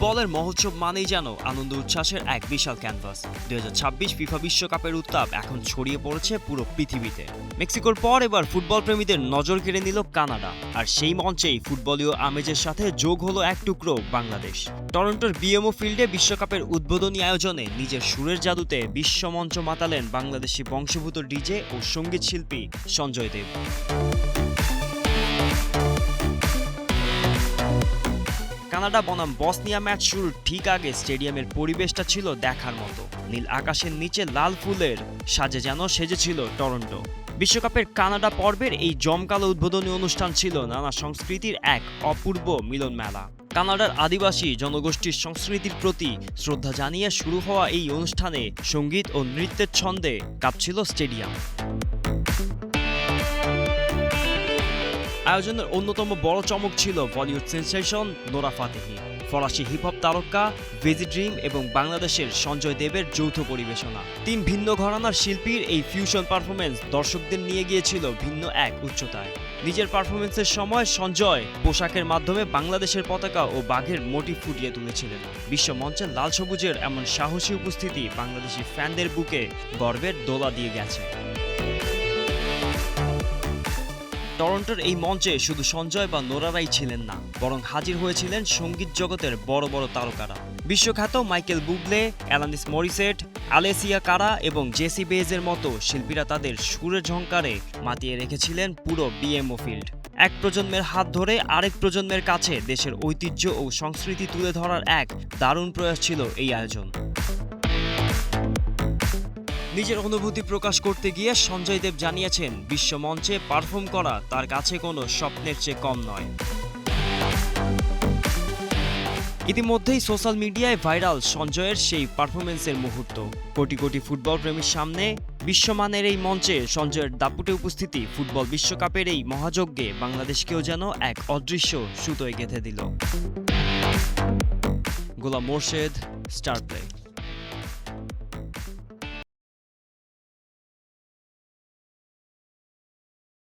ফুটবলের মহোৎসব মানেই যেন আনন্দ উচ্ছ্বাসের এক বিশাল ক্যানভাস। 2026 ফিফা বিশ্বকাপের উত্তাপ এখন ছড়িয়ে পড়েছে পুরো পৃথিবীতে। মেক্সিকোর পর এবার ফুটবল প্রেমীদের নজর কেড়ে নিল কানাডা, আর সেই মঞ্চেই ফুটবলীয় আমেজের সাথে যোগ হলো এক টুকরো বাংলাদেশ। টরন্টোর বিএমও ফিল্ডে বিশ্বকাপের উদ্বোধনী আয়োজনে নিজের সুরের জাদুতে বিশ্বমঞ্চ মাতালেন বাংলাদেশি বংশোদ্ভূত ডিজে ও সঙ্গীত শিল্পী সঞ্জয় দেব। কানাডা বনাম বসনিয়া ম্যাচ শুরুর ঠিক আগে স্টেডিয়ামের পরিবেশটা ছিল দেখার মতো। নীল আকাশের নিচে লাল ফুলের সাজে যেন সেজেছিল টরন্টো। বিশ্বকাপের কানাডা পর্বের এই জমকালো উদ্বোধনী অনুষ্ঠান ছিল নানা সংস্কৃতির এক অপূর্ব মিলন মেলা। কানাডার আদিবাসী জনগোষ্ঠীর সংস্কৃতির প্রতি শ্রদ্ধা জানিয়ে শুরু হওয়া এই অনুষ্ঠানে সঙ্গীত ও নৃত্যের ছন্দে কাঁপছিল স্টেডিয়াম। আয়োজনের অন্যতম বড় চমক ছিল বলিউড সেন্সেশন নোরা ফাতেহি, ফরাসি হিপহপ তারকা ভেজি ড্রিম এবং বাংলাদেশের সঞ্জয় দেবের যৌথ পরিবেশনা। তিন ভিন্ন ঘরানার শিল্পীর এই ফিউশন পারফরমেন্স দর্শকদের নিয়ে গিয়েছিল ভিন্ন এক উচ্চতায়। নিজের পারফরমেন্সের সময় সঞ্জয় পোশাকের মাধ্যমে বাংলাদেশের পতাকা ও বাঘের মোটিভ ফুটিয়ে তুলেছিলেন। বিশ্বমঞ্চে লাল সবুজের এমন সাহসী উপস্থিতি বাংলাদেশি ফ্যানদের বুকে গর্বের দোলা দিয়ে গেছে। টরন্টোর এই মঞ্চে শুধু সঞ্জয় বা নোরারাই ছিলেন না, বরং হাজির হয়েছিলেন সঙ্গীত জগতের বড় বড় তারকারা। বিশ্বখ্যাত মাইকেল বুবলে, অ্যালানিস মরিসেট, আলেসিয়া কারা এবং জেসি বেজের মতো শিল্পীরা তাদের সুরের ঝংকারে মাতিয়ে রেখেছিলেন পুরো বিএমও ফিল্ড। এক প্রজন্মের হাত ধরে আরেক প্রজন্মের কাছে দেশের ঐতিহ্য ও সংস্কৃতি তুলে ধরার এক দারুণ প্রয়াস ছিল এই আয়োজন। নিজের অনুভূতি প্রকাশ করতে গিয়ে সঞ্জয় দেব জানিয়েছেন, বিশ্বমঞ্চে পারফর্ম করা তার কাছে কোনো স্বপ্নের চেয়ে কম নয়। ইতিমধ্যেই সোশ্যাল মিডিয়ায় ভাইরাল সঞ্জয়ের সেই পারফরমেন্সের মুহূর্ত। কোটি কোটি ফুটবল প্রেমীর সামনে বিশ্বমানের এই মঞ্চে সঞ্জয়ের দাপুটে উপস্থিতি ফুটবল বিশ্বকাপের এই মহাযজ্ঞে বাংলাদেশকেও যেন এক অদৃশ্য সুতোয় গেঁথে দিল। গোলাম মোর্শেদ, স্টার প্লে।